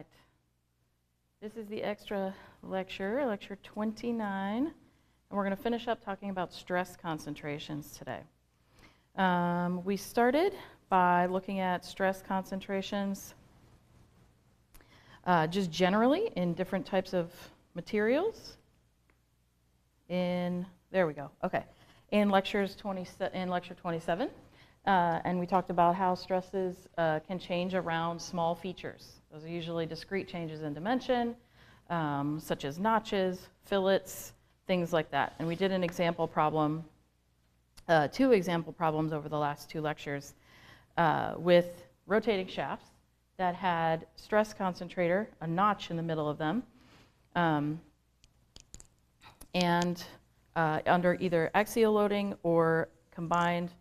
right. This is the extra lecture, lecture 29, and we're going to finish up talking about stress concentrations today. We started by looking at stress concentrations just generally in different types of materials. There we go. Okay. In lecture 27, and we talked about how stresses can change around small features. Those are usually discrete changes in dimension, such as notches, fillets, things like that. And we did an example problem, 2 example problems over the last 2 lectures with rotating shafts that had stress concentrator, a notch in the middle of them, and under either axial loading or combined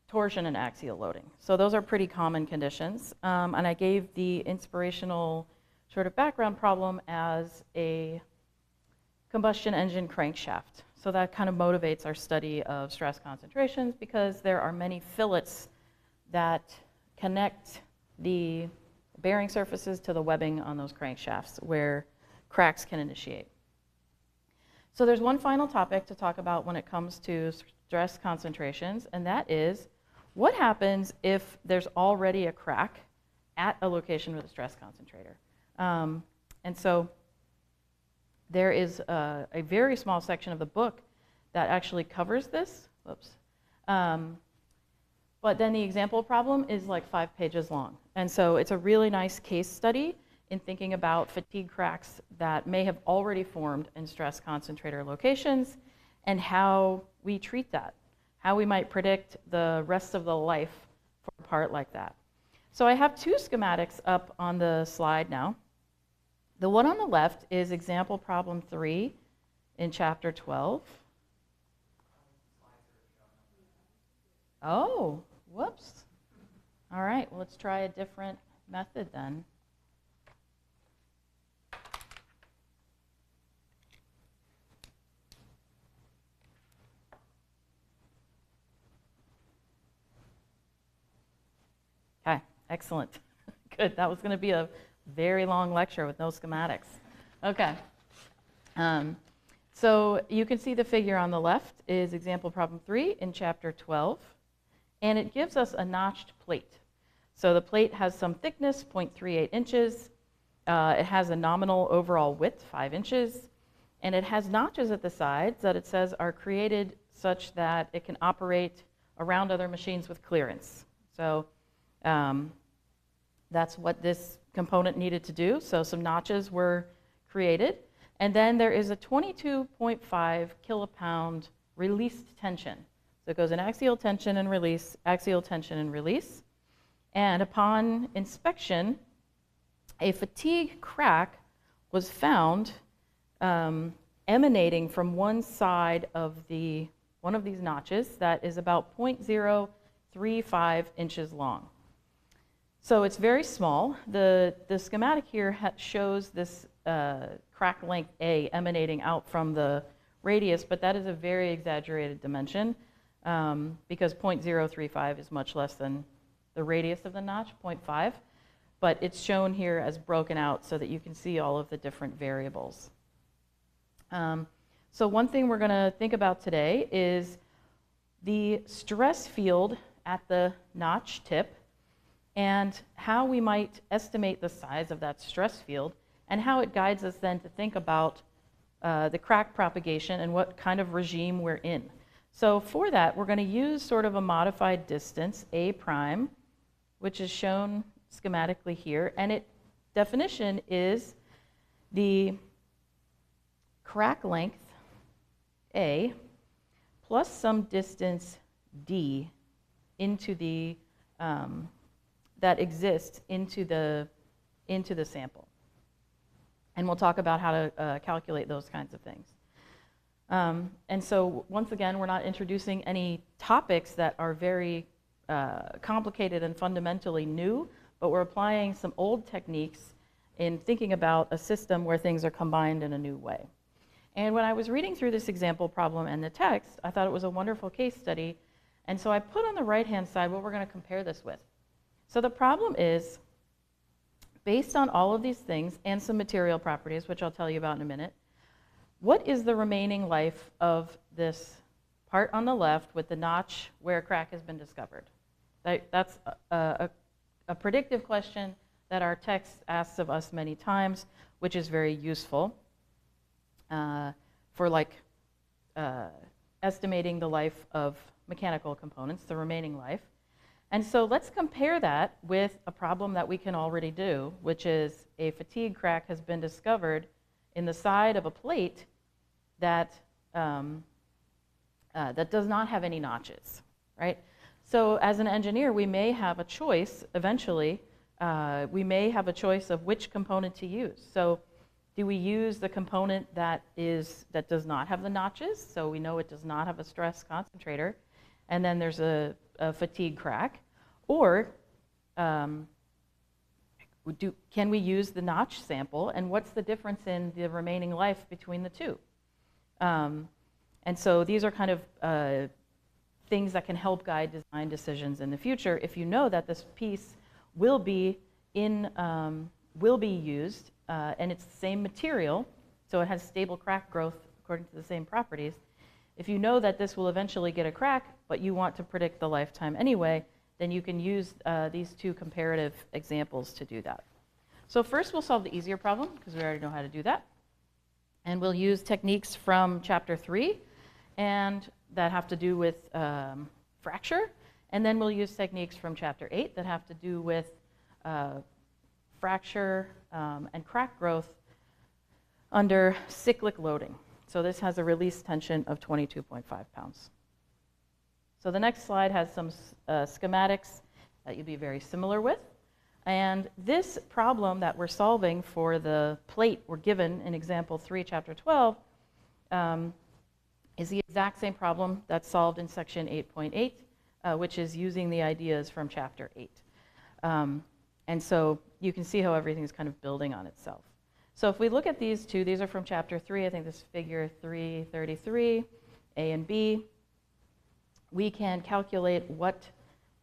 torsion and axial loading. So those are pretty common conditions. And I gave the inspirational sort of background problem as a combustion engine crankshaft. So that kind of motivates our study of stress concentrations because there are many fillets that connect the bearing surfaces to the webbing on those crankshafts where cracks can initiate. So there's one final topic to talk about when it comes to stress concentrations, and that is what happens if there's already a crack at a location with a stress concentrator. And so there is a very small section of the book that actually covers this. Whoops. But then the example problem is like 5 pages long. And so it's a really nice case study in thinking about fatigue cracks that may have already formed in stress concentrator locations and how we treat that, how we might predict the rest of the life for a part like that. So I have 2 schematics up on the slide now. The one on the left is example problem 3 in chapter 12. Oh, whoops. All right, well, let's try a different method then. Okay, excellent. Good, that was going to be a very long lecture with no schematics. Okay, so you can see the figure on the left is example problem 3 in chapter 12, and it gives us a notched plate. So the plate has some thickness, 0.38 inches. It has a nominal overall width, 5 inches, and it has notches at the sides that it says are created such that it can operate around other machines with clearance. So that's what this component needed to do. So some notches were created. And then there is a 22.5 kilopound released tension. So it goes in axial tension and release, axial tension and release. And upon inspection, a fatigue crack was found emanating from one side of one of these notches that is about 0.035 inches long. So it's very small. The schematic here shows this crack length A emanating out from the radius, but that is a very exaggerated dimension because 0.035 is much less than the radius of the notch, 0.5. But it's shown here as broken out so that you can see all of the different variables. So one thing we're going to think about today is the stress field at the notch tip and how we might estimate the size of that stress field and how it guides us then to think about the crack propagation and what kind of regime we're in. So for that, we're going to use sort of a modified distance, A prime, which is shown schematically here, and its definition is the crack length, A, plus some distance, D, into the that exists into the sample. And we'll talk about how to calculate those kinds of things. And so once again, we're not introducing any topics that are very complicated and fundamentally new, but we're applying some old techniques in thinking about a system where things are combined in a new way. And when I was reading through this example problem and the text, I thought it was a wonderful case study. And so I put on the right-hand side what we're going to compare this with. So the problem is Based on all of these things and some material properties, which I'll tell you about in a minute, what is the remaining life of this part on the left with the notch where a crack has been discovered? That's a predictive question that our text asks of us many times, which is very useful for estimating the life of mechanical components, the remaining life. And so let's compare that with a problem that we can already do, which is a fatigue crack has been discovered in the side of a plate that, that does not have any notches, right? So as an engineer, we may have a choice eventually. We may have a choice of which component to use. So do we use the component that does not have the notches? So we know it does not have a stress concentrator, and then there's a fatigue crack. Or can we use the notch sample, and what's the difference in the remaining life between the two? And so these are kind of things that can help guide design decisions in the future if you know that this piece will be used and it's the same material, so it has stable crack growth according to the same properties. If you know that this will eventually get a crack, but you want to predict the lifetime anyway, then you can use these two comparative examples to do that. So first we'll solve the easier problem, because we already know how to do that. And we'll use techniques from chapter 3, and that have to do with fracture. And then we'll use techniques from chapter 8 that have to do with fracture and crack growth under cyclic loading. So this has a release tension of 22.5 pounds. So the next slide has some schematics that you'll be very familiar with. And this problem that we're solving for the plate we're given in example 3, chapter 12, is the exact same problem that's solved in section 8.8, which is using the ideas from chapter 8. And so you can see how everything's kind of building on itself. So if we look at these two, these are from chapter 3, I think this is figure 333, A and B. We can calculate what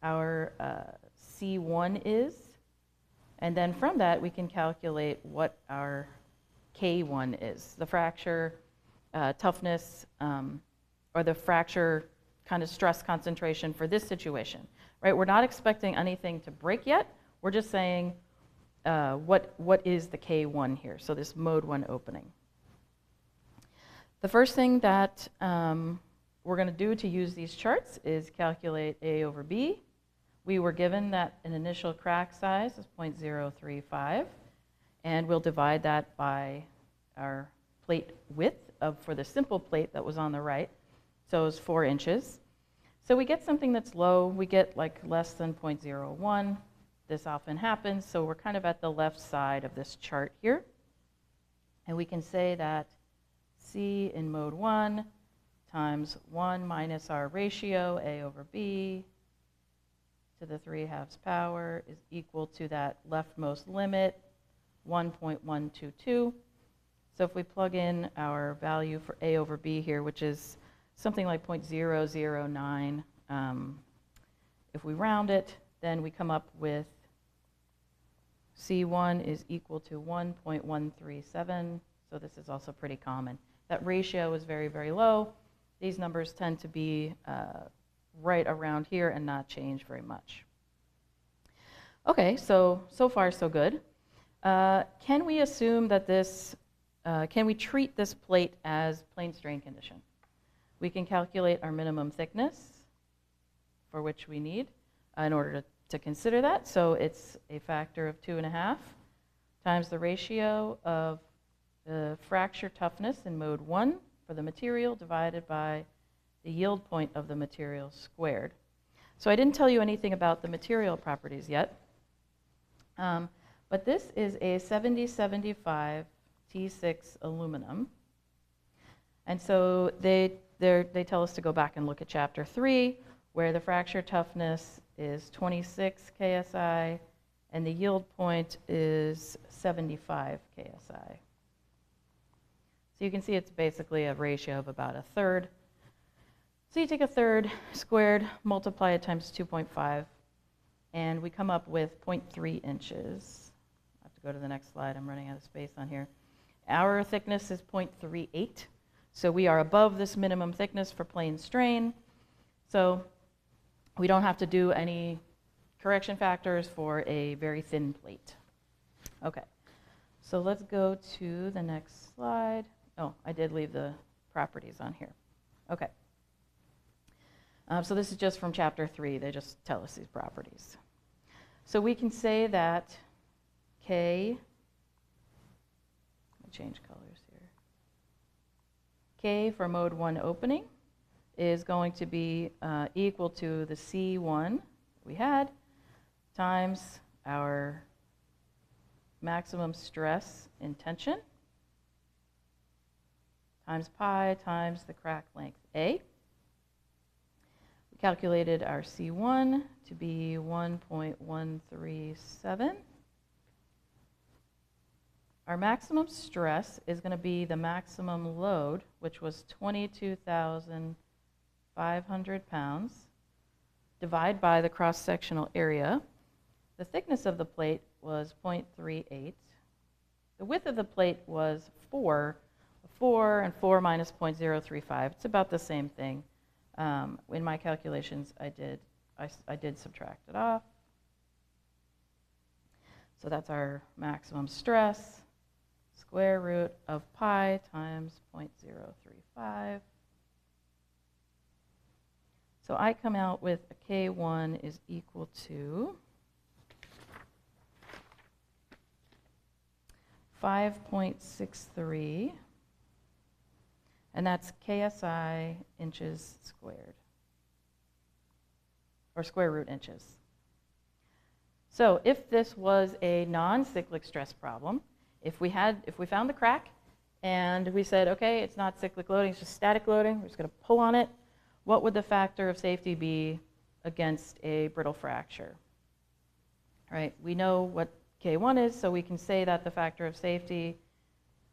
our C1 is, and then from that we can calculate what our K1 is, the fracture toughness or the fracture kind of stress concentration for this situation, right? We're not expecting anything to break yet. We're just saying what is the K1 here, so this mode 1 opening. The first thing that we're going to do to use these charts is calculate A over B. We were given that an initial crack size is 0.035, and we'll divide that by our plate width for the simple plate that was on the right, so it's 4 inches. So we get something that's low. We get like less than 0.01. This often happens, so we're kind of at the left side of this chart here. And we can say that C in mode 1 times 1 minus our ratio, A over B, to the 3/2 power is equal to that leftmost limit, 1.122. So if we plug in our value for A over B here, which is something like 0.009, if we round it, then we come up with C1 is equal to 1.137. So this is also pretty common. That ratio is very, very low. These numbers tend to be right around here and not change very much. Okay, so far so good. Can we assume that can we treat this plate as plane strain condition? We can calculate our minimum thickness, for which we need in order to consider that. So it's a factor of 2.5 times the ratio of the fracture toughness in mode 1 for the material divided by the yield point of the material squared. So I didn't tell you anything about the material properties yet, but this is a 7075 T6 aluminum. And so they tell us to go back and look at chapter 3, where the fracture toughness is 26 KSI and the yield point is 75 KSI. So you can see it's basically a ratio of about 1/3. So you take 1/3 squared, multiply it times 2.5, and we come up with 0.3 inches. I have go to the next slide. I'm running out of space on here. Our thickness is 0.38. So we are above this minimum thickness for plane strain. So we don't have to do any correction factors for a very thin plate. Okay, so let's go to the next slide. Oh, I did leave the properties on here. Okay. So this is just from chapter 3. They just tell us these properties. So we can say that K, let me change colors here. K for mode 1 opening is going to be equal to the C1 we had times our maximum stress in tension times pi times the crack length A. We calculated our C1 to be 1.137. Our maximum stress is going to be the maximum load, which was 22,500 pounds, divided by the cross-sectional area. The thickness of the plate was 0.38. The width of the plate was 4. 4 and 4 minus 0.035. It's about the same thing. In my calculations, I did subtract it off. So that's our maximum stress, square root of pi times 0.035. So I come out with a K1 is equal to 5.63, and that's KSI inches squared, or square root inches. So if this was a non-cyclic stress problem, if we found the crack and we said, okay, it's not cyclic loading, it's just static loading, we're just going to pull on it, what would the factor of safety be against a brittle fracture? All right, we know what K1 is, so we can say that the factor of safety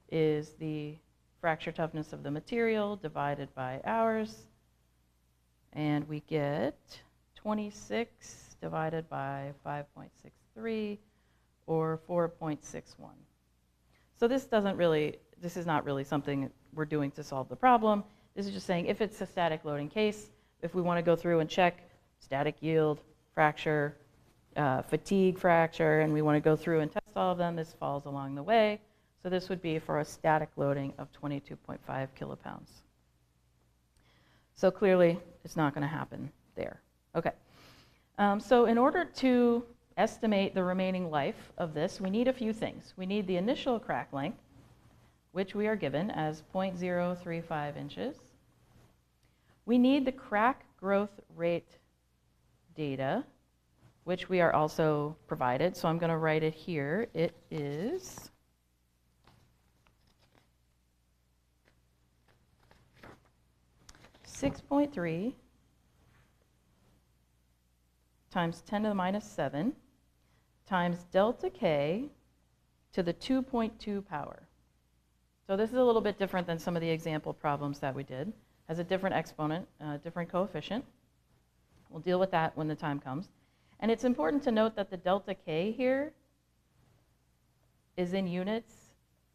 is the fracture toughness of the material divided by hours, and we get 26 divided by 5.63, or 4.61. So this is not really something we're doing to solve the problem. This is just saying if it's a static loading case, if we want to go through and check static yield, fracture, fatigue fracture, and we want to go through and test all of them, this falls along the way. So this would be for a static loading of 22.5 kilopounds. So clearly, it's not going to happen there. Okay. So in order to estimate the remaining life of this, we need a few things. We need the initial crack length, which we are given as 0.035 inches. We need the crack growth rate data, which we are also provided. So I'm going to write it here. It is 6.3 times 10 to the minus 7 times delta K to the 2.2 power. So this is a little bit different than some of the example problems that we did. Has a different exponent, different coefficient. We'll deal with that when the time comes. And it's important to note that the delta K here is in units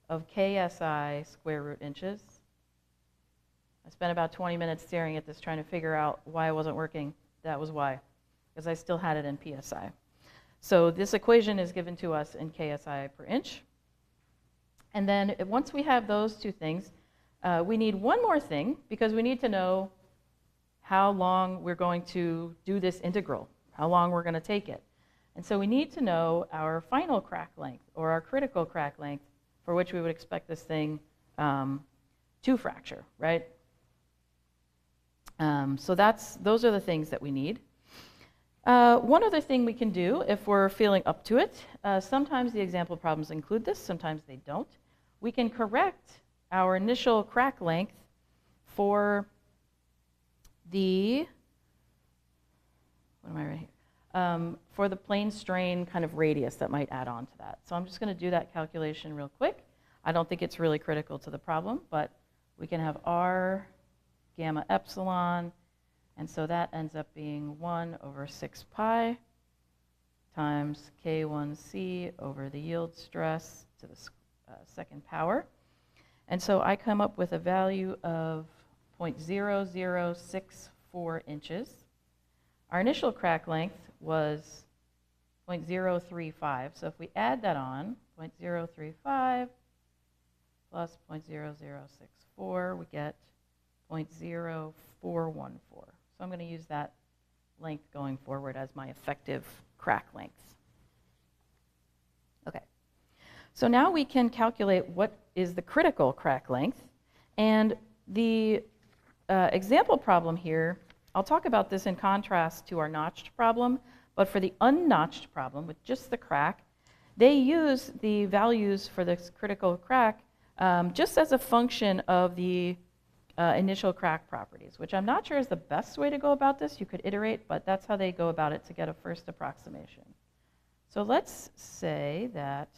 of KSI square root inches. I spent about 20 minutes staring at this trying to figure out why it wasn't working. That was why, because I still had it in PSI. So this equation is given to us in KSI per inch. And then once we have those two things, we need one more thing, because we need to know how long we're going to do this integral, how long we're going to take it. And so we need to know our final crack length, or our critical crack length, for which we would expect this thing to fracture, right? So those are the things that we need. One other thing we can do if we're feeling up to it, sometimes the example problems include this, sometimes they don't. We can correct our initial crack length for the, what am I writing here? For the plane strain kind of radius that might add on to that. So I'm just going to do that calculation real quick. I don't think it's really critical to the problem, but we can have R gamma epsilon, and so that ends up being 1 over 6 pi times K1C over the yield stress to the second power. And so I come up with a value of 0.0064 inches. Our initial crack length was 0.035. So if we add that on, 0.035 plus 0.0064, we get 0.0414. So I'm going to use that length going forward as my effective crack length. Okay. So now we can calculate what is the critical crack length. And the example problem here, I'll talk about this in contrast to our notched problem, but for the unnotched problem with just the crack, they use the values for this critical crack just as a function of the initial crack properties, which I'm not sure is the best way to go about this. You could iterate, but that's how they go about it to get a first approximation. So let's say that,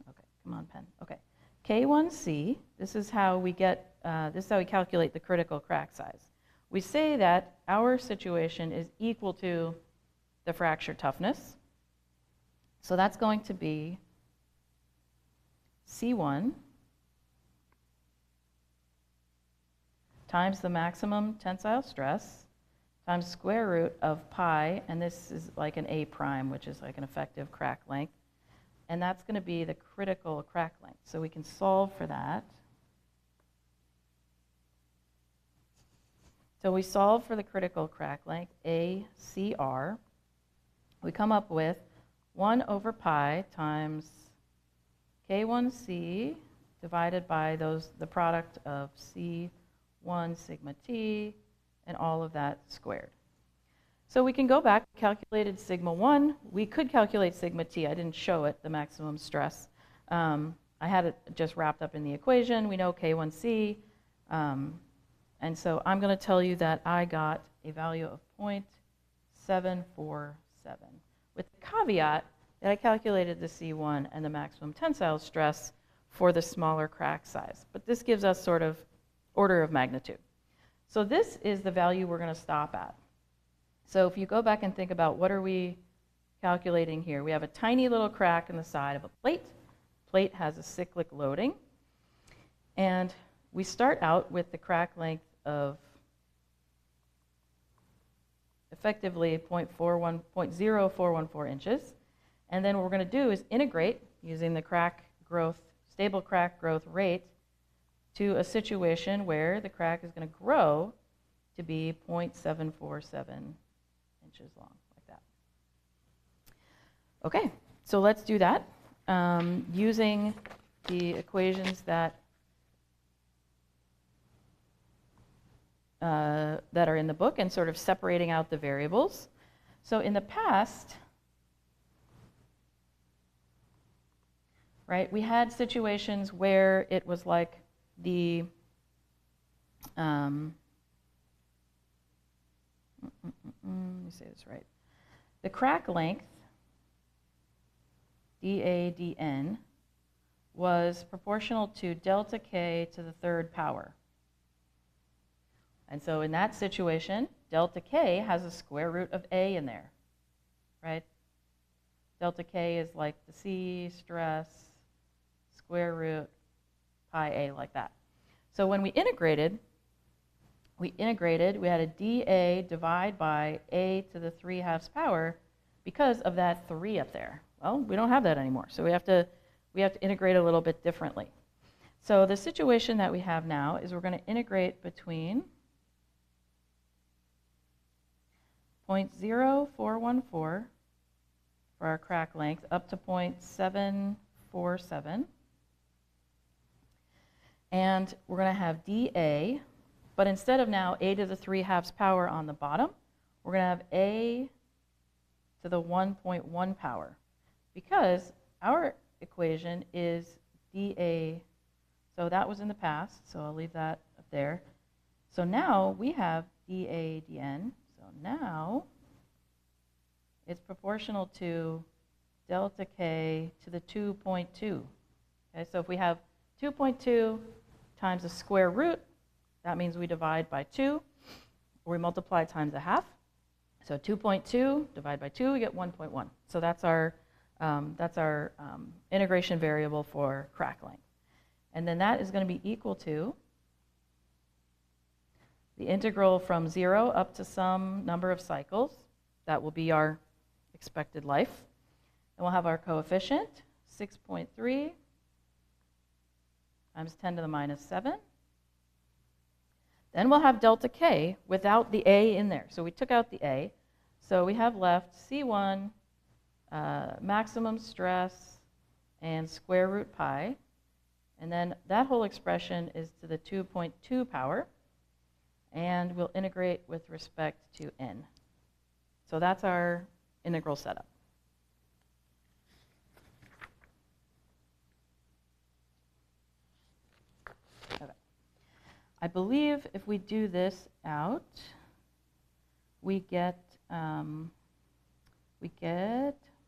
okay, come on, pen. Okay, K1C, this is how we get, this is how we calculate the critical crack size. We say that our situation is equal to the fracture toughness. So that's going to be C1 times the maximum tensile stress times square root of pi, and this is like an A prime, which is like an effective crack length, and that's going to be the critical crack length. So we can solve for that. So we solve for the critical crack length, ACR. We come up with 1 over pi times K1C divided by the product of C1 sigma t and all of that squared. So we can go back, calculated sigma 1. We could calculate sigma t. I didn't show it, the maximum stress. I had it just wrapped up in the equation. We know K1C. And so I'm going to tell you that I got a value of 0.747, with the caveat that I calculated the C1 and the maximum tensile stress for the smaller crack size. But this gives us sort of order of magnitude. So this is the value we're going to stop at. So if you go back and think about what are we calculating here, we have a tiny little crack in the side of a plate. Plate has a cyclic loading. And we start out with the crack length of effectively 0.0414 inches. And then what we're going to do is integrate using the crack growth, stable crack growth rate to a situation where the crack is going to grow to be 0.747 inches long, like that. Okay, so let's do that using the equations that are in the book and sort of separating out the variables. So in the past, right, we had situations where it was like the let me say this right. The crack length, dAdn, was proportional to delta k to the third power. And so in that situation, delta k has a square root of a in there, right? Delta k is like the C stress square root pi a, like that. So when we integrated, we had a dA divide by a to the 3/2 power because of that 3 up there. Well, we don't have that anymore, so we have to integrate a little bit differently. So the situation that we have now is we're going to integrate between 0.0414 for our crack length up to 0.747. And we're going to have dA, but instead of now a to the 3/2 power on the bottom, we're going to have a to the 1.1 power, because our equation is dA. So that was in the past, so I'll leave that up there. So now we have dAdn. So now it's proportional to delta k to the 2.2. Okay, so if we have 2.2 times the square root, that means we divide by 2. or we multiply times a half. So 2.2 divided by 2, we get 1.1. So that's our integration variable for crack length. And then that is going to be equal to the integral from 0 up to some number of cycles. That will be our expected life. And we'll have our coefficient, 6.3 times 10 to the minus 7. Then we'll have delta K without the A in there. So we took out the A. So we have left C1, maximum stress, and square root pi. And then that whole expression is to the 2.2 power. And we'll integrate with respect to n. So that's our integral setup. Okay. I believe if we do this out, we get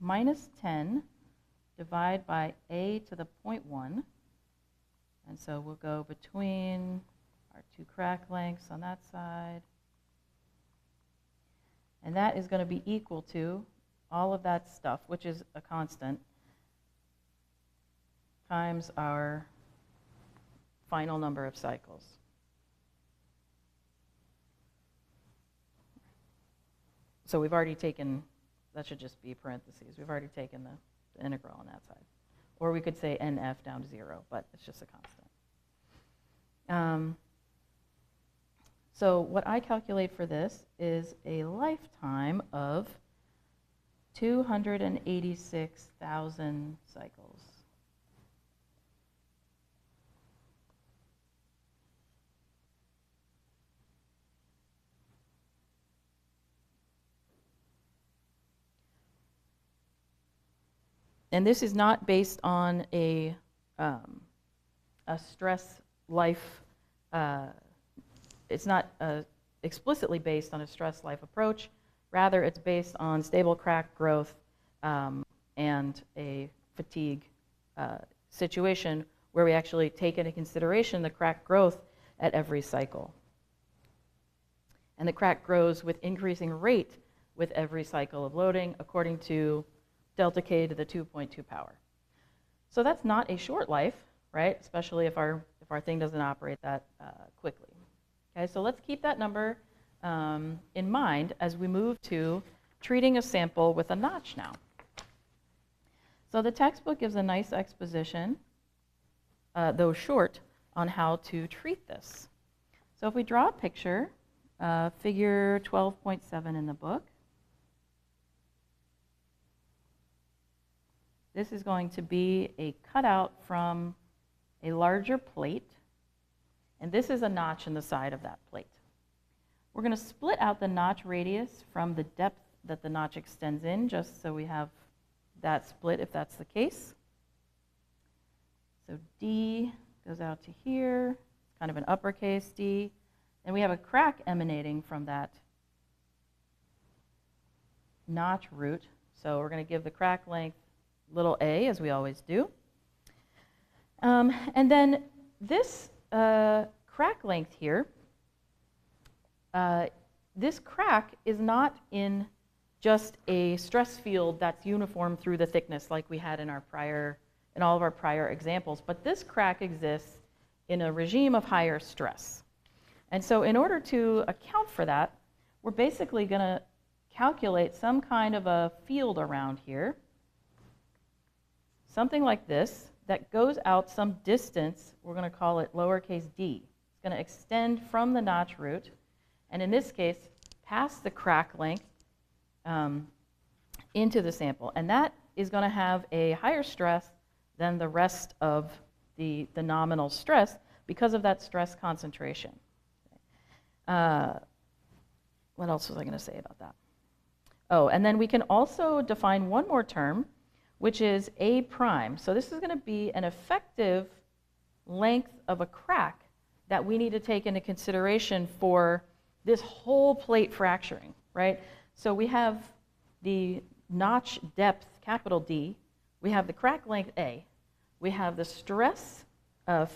minus 10 divided by a to the 0.1. And so we'll go between our two crack lengths on that side. And that is going to be equal to all of that stuff, which is a constant, times our final number of cycles. So we've already taken, that should just be parentheses. We've already taken the integral on that side. Or we could say NF down to 0, but it's just a constant. So what I calculate for this is a lifetime of 286,000 cycles. And this is not based on a stress life, it's not explicitly based on a stress life approach. Rather, it's based on stable crack growth and a fatigue situation where we actually take into consideration the crack growth at every cycle. And the crack grows with increasing rate with every cycle of loading according to delta K to the 2.2 power. So that's not a short life, right? Especially if our thing doesn't operate that quickly. Okay, so let's keep that number in mind as we move to treating a sample with a notch now. So the textbook gives a nice exposition, though short, on how to treat this. So if we draw a picture, figure 12.7 in the book, this is going to be a cutout from a larger plate, and this is a notch in the side of that plate. We're going to split out the notch radius from the depth that the notch extends in, just so we have that split if that's the case. So D goes out to here, kind of an uppercase D, and we have a crack emanating from that notch root. So we're going to give the crack length little a, as we always do. And then this crack length here, this crack is not in just a stress field that's uniform through the thickness like we had in all of our prior examples, but this crack exists in a regime of higher stress. And so in order to account for that, we're basically going to calculate some kind of a field around here, something like this, that goes out some distance. We're going to call it lowercase d. It's going to extend from the notch root, and in this case, pass the crack length into the sample. And that is going to have a higher stress than the rest of the nominal stress because of that stress concentration. What else was I going to say about that? Oh, and then we can also define one more term, which is A prime. So this is going to be an effective length of a crack that we need to take into consideration for this whole plate fracturing, right? So we have the notch depth, capital D. We have the crack length A. We have the stress of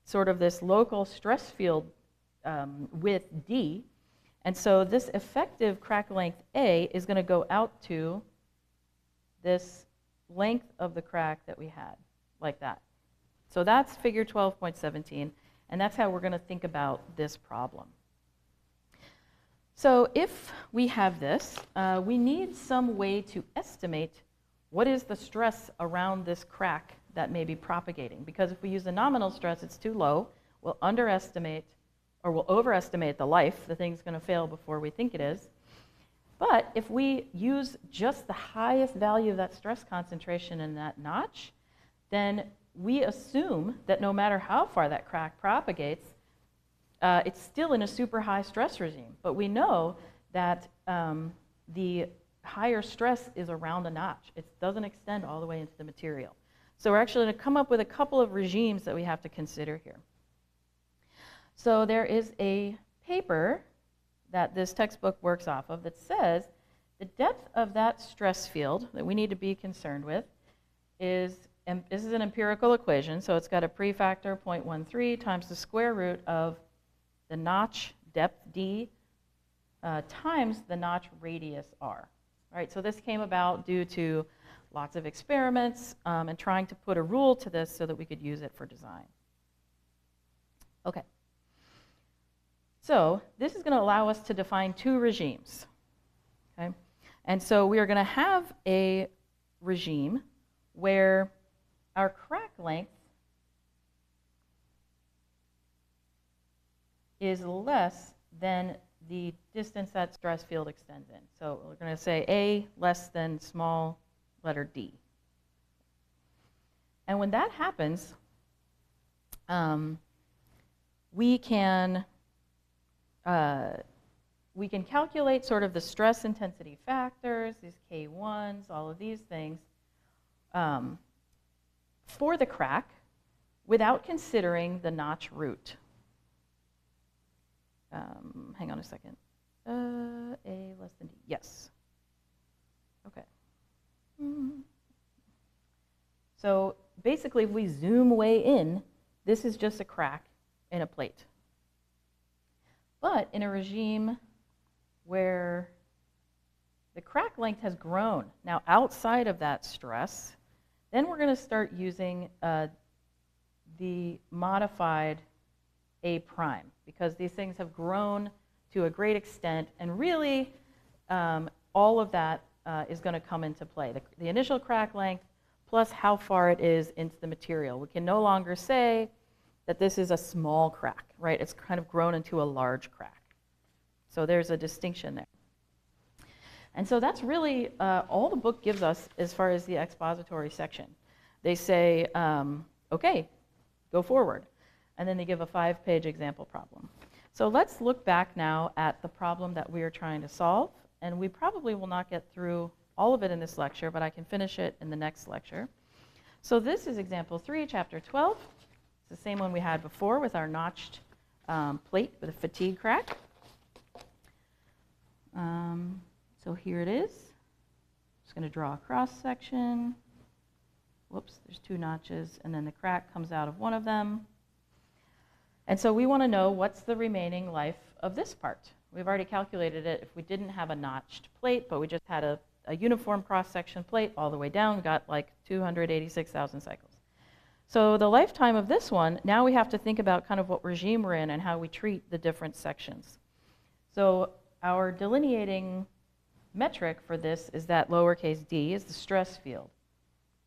sort of this local stress field with D. And so this effective crack length A is going to go out to this length of the crack that we had, like that. So that's figure 12.17, and that's how we're going to think about this problem. So if we have this, we need some way to estimate what is the stress around this crack that may be propagating. Because if we use the nominal stress, it's too low. We'll underestimate, or we'll overestimate the life. The thing's going to fail before we think it is. But if we use just the highest value of that stress concentration in that notch, then we assume that no matter how far that crack propagates, it's still in a super high stress regime. But we know that the higher stress is around the notch. It doesn't extend all the way into the material. So we're actually going to come up with a couple of regimes that we have to consider here. So there is a paper that this textbook works off of that says the depth of that stress field that we need to be concerned with is, and this is an empirical equation, so it's got a prefactor 0.13 times the square root of the notch depth d times the notch radius r. All right, so this came about due to lots of experiments and trying to put a rule to this so that we could use it for design. Okay. So this is going to allow us to define two regimes. Okay? And so we are going to have a regime where our crack length is less than the distance that stress field extends in. So we're going to say A less than small letter d. And when that happens, we can calculate sort of the stress intensity factors, these K1s, all of these things, for the crack without considering the notch root. Hang on a second. A less than D. Yes. Okay. So basically, if we zoom way in, this is just a crack in a plate. But in a regime where the crack length has grown, now outside of that stress, then we're going to start using the modified A prime, because these things have grown to a great extent, and really all of that is going to come into play. The initial crack length plus how far it is into the material. We can no longer say that this is a small crack, right? It's kind of grown into a large crack. So there's a distinction there. And so that's really all the book gives us as far as the expository section. They say, okay, go forward. And then they give a 5-page example problem. So let's look back now at the problem that we are trying to solve. And we probably will not get through all of it in this lecture, but I can finish it in the next lecture. So this is example 3, chapter 12. It's the same one we had before with our notched plate with a fatigue crack. So here it is. Just going to draw a cross section. Whoops, there's 2 notches, and then the crack comes out of one of them. And so we want to know what's the remaining life of this part. We've already calculated it if we didn't have a notched plate, but we just had a uniform cross-section plate all the way down. We got like 286,000 cycles. So the lifetime of this one, now we have to think about kind of what regime we're in and how we treat the different sections. So our delineating metric for this is that lowercase d is the stress field.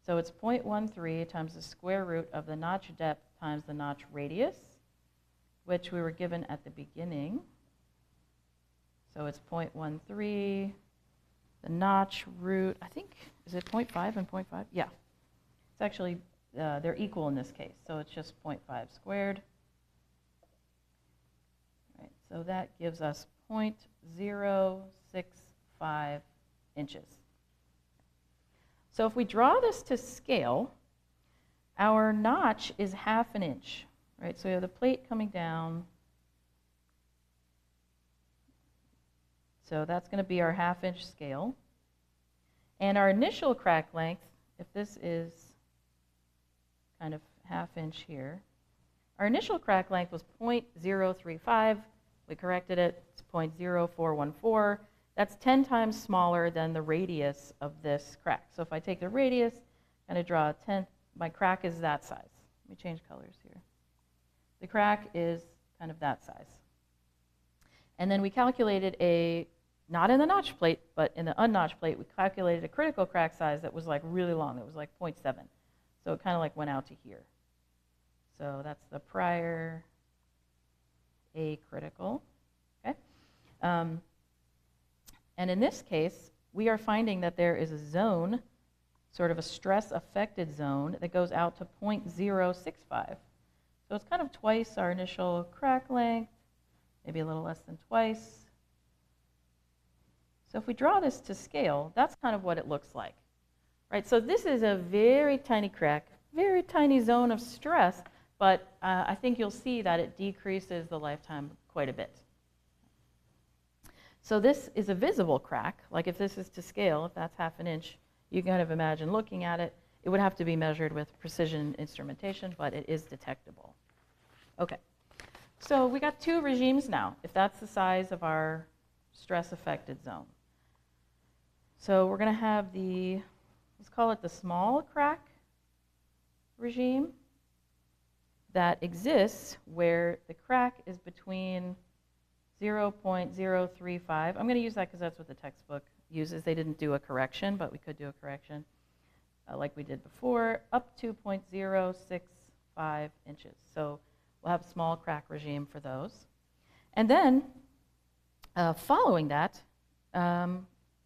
So it's 0.13 times the square root of the notch depth times the notch radius, which we were given at the beginning. So it's 0.13, the notch root, I think, is it 0.5 and 0.5? Yeah. It's actually, they're equal in this case, so it's just 0.5 squared. All right, so that gives us 0.065 inches. So if we draw this to scale, our notch is ½ an inch, right? So we have the plate coming down. So that's going to be our ½ inch scale. And our initial crack length, if this is kind of ½ inch here, our initial crack length was 0.035. We corrected it, it's 0.0414. That's 10 times smaller than the radius of this crack. So if I take the radius and I draw a 10, my crack is that size. Let me change colors here. The crack is kind of that size. And then we calculated not in the notch plate, but in the unnotched plate, we calculated a critical crack size that was like really long. It was like 0.7. So it kind of like went out to here. So that's the prior acritical. Okay? And in this case, we are finding that there is a zone, sort of a stress-affected zone, that goes out to 0.065. So it's kind of twice our initial crack length, maybe a little less than twice. So if we draw this to scale, that's kind of what it looks like. Right? So this is a very tiny crack, very tiny zone of stress, but I think you'll see that it decreases the lifetime quite a bit. So this is a visible crack. Like if this is to scale, if that's half an inch, you can kind of imagine looking at it. It would have to be measured with precision instrumentation, but it is detectable. Okay, so we got two regimes now, if that's the size of our stress-affected zone. So we're going to have let's call it the small crack regime that exists where the crack is between 0.035. I'm going to use that because that's what the textbook uses. They didn't do a correction, but we could do a correction like we did before, up to 0.065 inches. So we'll have a small crack regime for those. And then following that,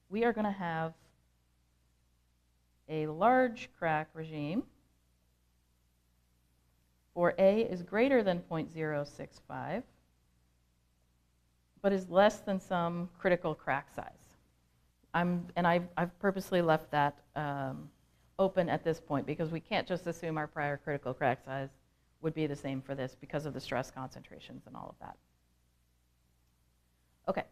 we are going to have a large crack regime for A is greater than 0.065, but is less than some critical crack size. I've purposely left that open at this point because we can't just assume our prior critical crack size would be the same for this because of the stress concentrations and all of that. Okay.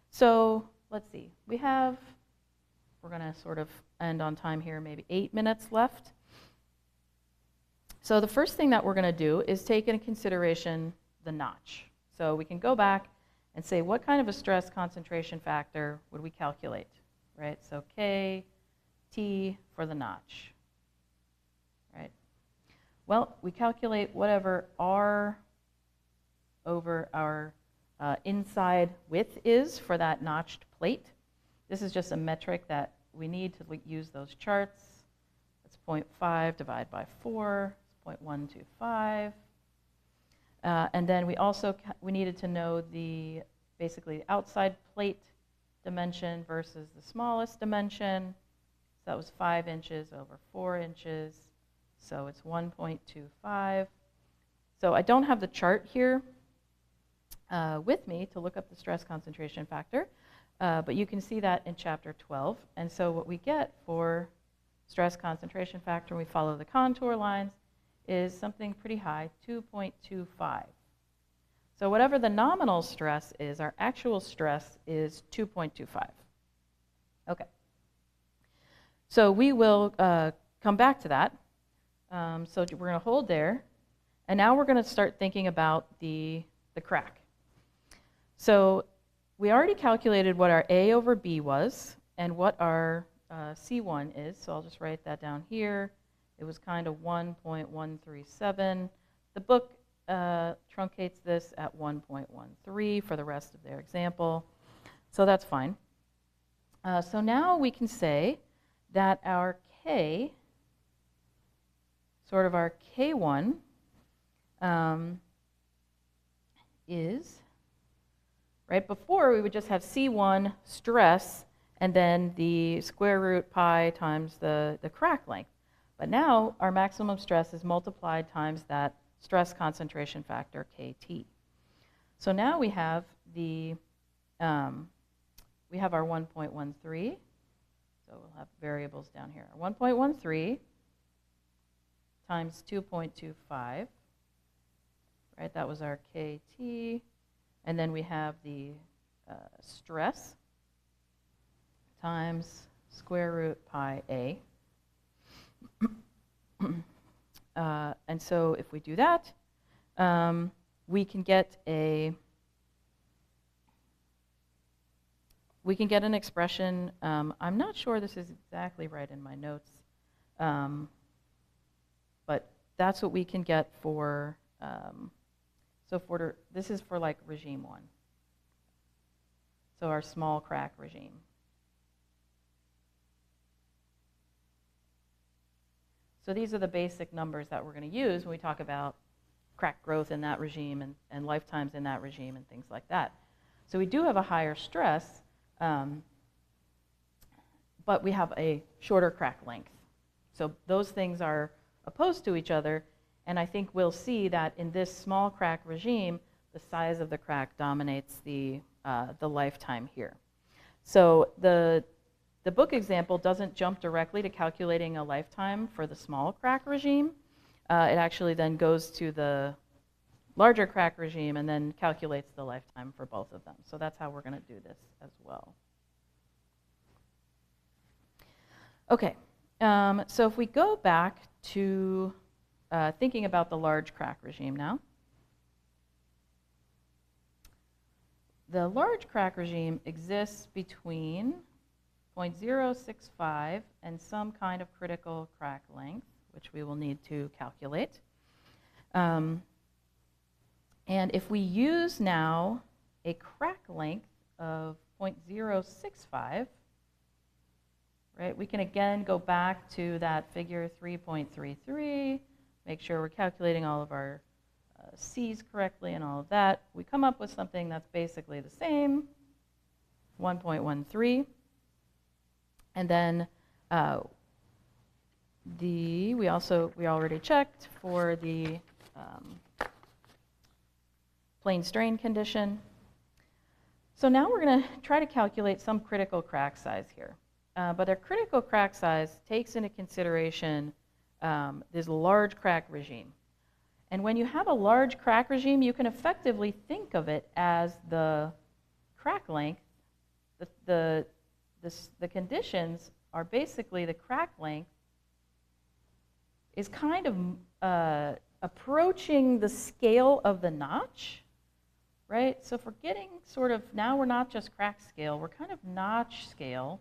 So let's see. We're going to sort of end on time here, maybe 8 minutes left. So the first thing that we're going to do is take into consideration the notch. So we can go back and say, what kind of a stress concentration factor would we calculate, right? So K, T for the notch, right? Well, we calculate whatever R over our inside width is for that notched plate. This is just a metric that we need to use those charts. It's 0.5 divided by 4, it's 0.125. And then we needed to know basically the outside plate dimension versus the smallest dimension. So that was 5 inches over 4 inches. So it's 1.25. So I don't have the chart here with me to look up the stress concentration factor, but you can see that in chapter 12. And so what we get for stress concentration factor, when we follow the contour lines, is something pretty high, 2.25. So whatever the nominal stress is, our actual stress is 2.25. Okay. So we will come back to that. So we're going to hold there. And now we're going to start thinking about the crack. So we already calculated what our A over B was and what our C1 is. So I'll just write that down here. It was kind of 1.137. The book truncates this at 1.13 for the rest of their example. So that's fine. So now we can say that our K, sort of our K1, is, right before we would just have C1 stress and then the square root pi times the crack length. But now our maximum stress is multiplied times that stress concentration factor, KT. So now we have our 1.13. So we'll have variables down here. 1.13 times 2.25, right? That was our KT. And then we have the stress times square root pi A. And so if we do that, we can get a we can get an expression. I'm not sure this is exactly right in my notes, but that's what we can get for, this is for like regime 1. So our small crack regime. So these are the basic numbers that we're going to use when we talk about crack growth in that regime and lifetimes in that regime and things like that. So we do have a higher stress, but we have a shorter crack length. So those things are opposed to each other, and I think we'll see that in this small crack regime, the size of the crack dominates the lifetime here. So the book example doesn't jump directly to calculating a lifetime for the small crack regime. It actually then goes to the larger crack regime and then calculates the lifetime for both of them. So that's how we're going to do this as well. Okay, so if we go back to thinking about the large crack regime now. The large crack regime exists between 0.065 and some kind of critical crack length, which we will need to calculate. And if we use now a crack length of 0.065, right, we can again go back to that figure 3.33, make sure we're calculating all of our C's correctly and all of that. We come up with something that's basically the same, 1.13. And then we already checked for the plane strain condition. So now we're going to try to calculate some critical crack size here. But our critical crack size takes into consideration this large crack regime. And when you have a large crack regime, you can effectively think of it as the crack length. The conditions are basically the crack length is kind of approaching the scale of the notch, right? So if we're getting sort of, now we're not just crack scale, we're kind of notch scale.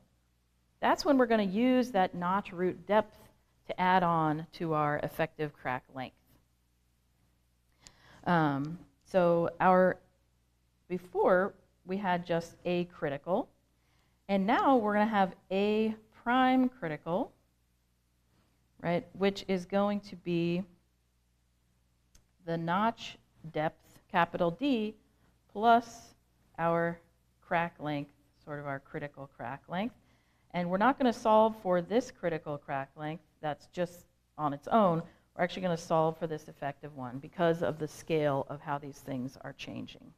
That's when we're going to use that notch root depth to add on to our effective crack length. Before we had just A critical, and now we're going to have A prime critical, right, which is going to be the notch depth, capital D, plus our crack length, sort of our critical crack length. And we're not going to solve for this critical crack length that's just on its own. We're actually going to solve for this effective one because of the scale of how these things are changing.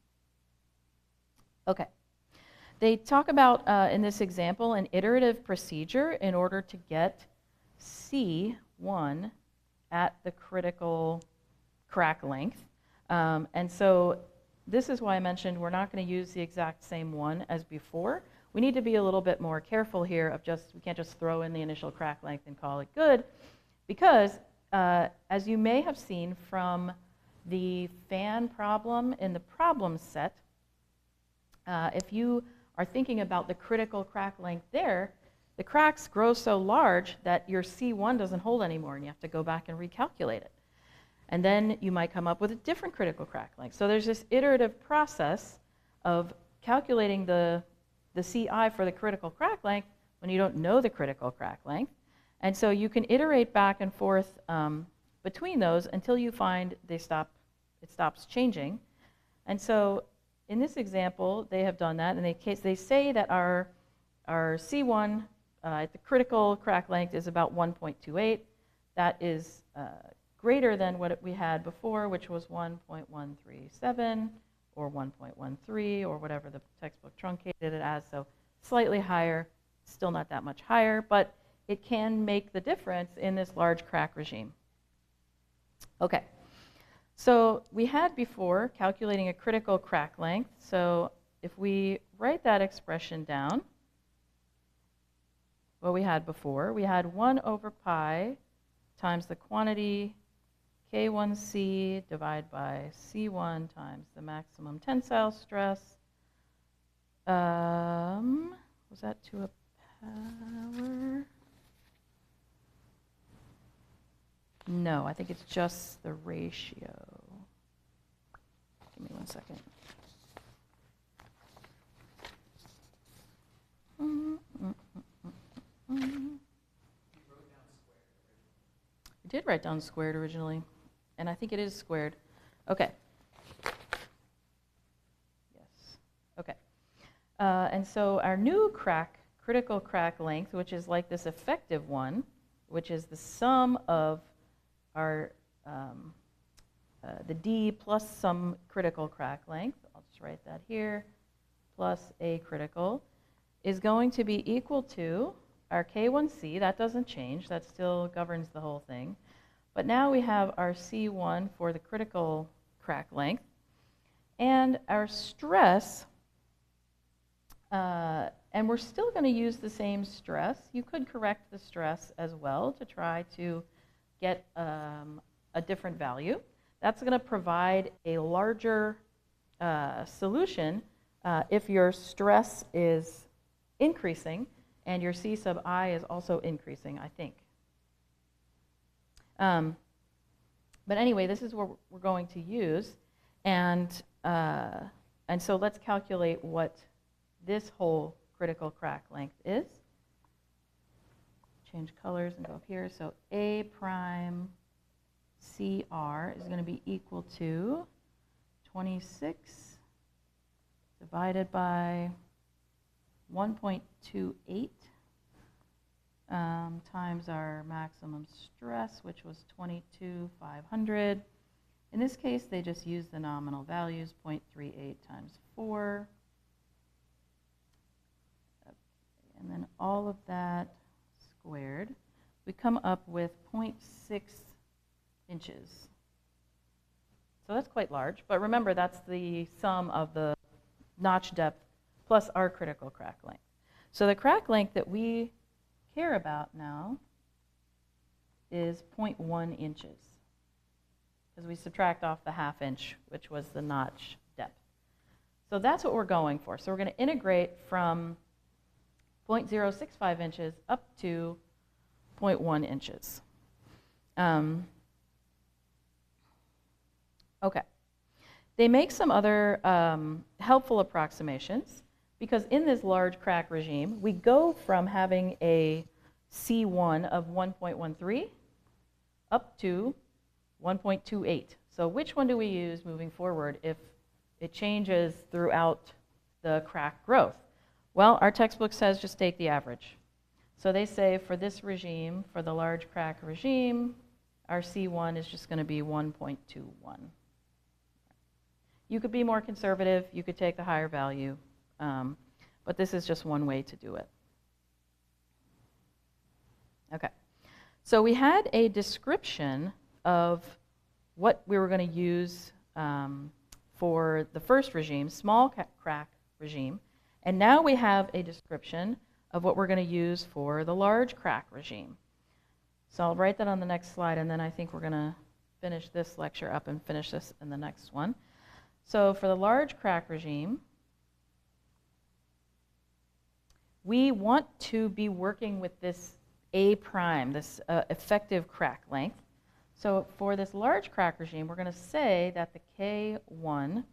Okay. They talk about, in this example, an iterative procedure in order to get C1 at the critical crack length. And so this is why I mentioned we're not going to use the exact same one as before. We need to be a little bit more careful here of we can't just throw in the initial crack length and call it good, because as you may have seen from the fan problem in the problem set, if you are thinking about the critical crack length there, the cracks grow so large that your C1 doesn't hold anymore and you have to go back and recalculate it. And then you might come up with a different critical crack length. So there's this iterative process of calculating the CI for the critical crack length when you don't know the critical crack length. And so you can iterate back and forth between those until you find it stops changing. And so in this example, they have done that, and they say that our C1 at the critical crack length is about 1.28. That is greater than what we had before, which was 1.137 or 1.13 or whatever the textbook truncated it as, so slightly higher, still not that much higher, but it can make the difference in this large crack regime. Okay, so we had before calculating a critical crack length, so if we write that expression down, what we had before, we had 1 over pi times the quantity K1C divided by C1 times the maximum tensile stress Was that to a power? No, I think it's just the ratio. Give me 1 second. I did write down squared originally, and I think it is squared. Okay. Yes. Okay. And so our new critical crack length, which is like this effective one, which is the sum of our the D plus some critical crack length, I'll just write that here, plus a critical, is going to be equal to our K1C. That doesn't change. That still governs the whole thing. But now we have our C1 for the critical crack length. And our stress, and we're still going to use the same stress. You could correct the stress as well to try to get a different value. That's going to provide a larger solution if your stress is increasing and your C sub I is also increasing, I think. But anyway, this is what we're going to use. And so let's calculate what this whole critical crack length is. Change colors and go up here. So A prime CR is going to be equal to 26 divided by 1.28 times our maximum stress, which was 22,500. In this case, they just use the nominal values, 0.38 times 4. Okay. And then all of that squared. We come up with 0.6 inches. So that's quite large, but remember that's the sum of the notch depth plus our critical crack length. So the crack length that we care about now is 0.1 inches, because we subtract off the ½ inch, which was the notch depth. So that's what we're going for. So we're going to integrate from 0.065 inches up to 0.1 inches. Okay. They make some other helpful approximations, because in this large crack regime, we go from having a C1 of 1.13 up to 1.28. So which one do we use moving forward if it changes throughout the crack growth? Well, our textbook says just take the average. So they say for this regime, for the large crack regime, our C1 is just going to be 1.21. You could be more conservative. You could take the higher value. But this is just one way to do it. Okay. So we had a description of what we were going to use for the first regime, small crack regime. And now we have a description of what we're going to use for the large crack regime. So I'll write that on the next slide, and then I think we're going to finish this lecture up and finish this in the next one. So for the large crack regime, we want to be working with this A prime, this effective crack length. So for this large crack regime, we're going to say that the K1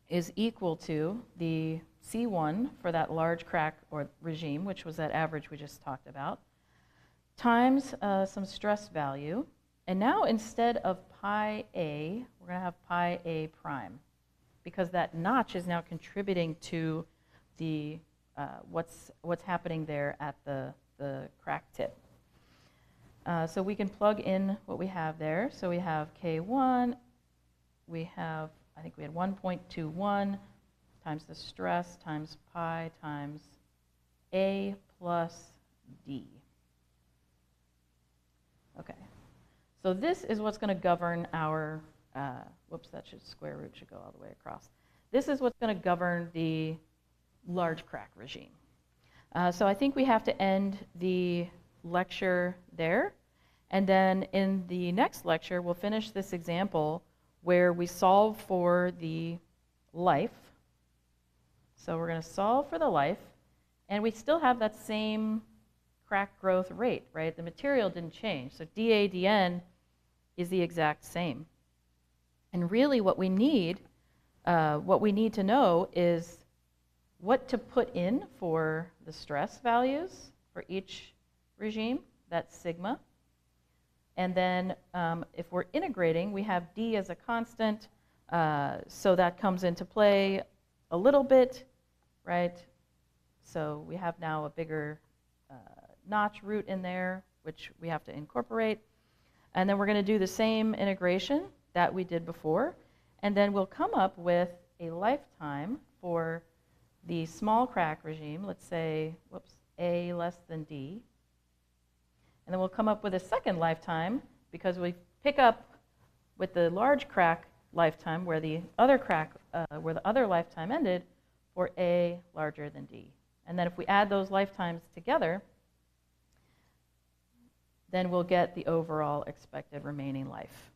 is equal to the C1 for that large crack or regime, which was that average we just talked about, times some stress value. And now instead of pi A, we're going to have pi A prime, because that notch is now contributing to the what's happening there at the crack tip. So we can plug in what we have there. So we have K1, we have, I think we had 1.21 times the stress times pi times A plus D. Okay. So this is what's going to govern our, whoops, that square root should go all the way across. This is what's going to govern the large crack regime. So I think we have to end the lecture there. And then in the next lecture, we'll finish this example where we solve for the life So we're going to solve for the life, and we still have that same crack growth rate, right? The material didn't change. So dAdN is the exact same. And really what we need to know is what to put in for the stress values for each regime, that's sigma. And then if we're integrating, we have D as a constant, so that comes into play a little bit, right? So we have now a bigger notch root in there, which we have to incorporate. And then we're going to do the same integration that we did before, and then we'll come up with a lifetime for the small crack regime, let's say, A less than D. And then we'll come up with a second lifetime because we pick up with the large crack lifetime where the other lifetime ended for A larger than D. And then if we add those lifetimes together, then we'll get the overall expected remaining life.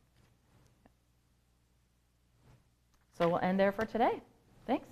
So we'll end there for today. Thanks.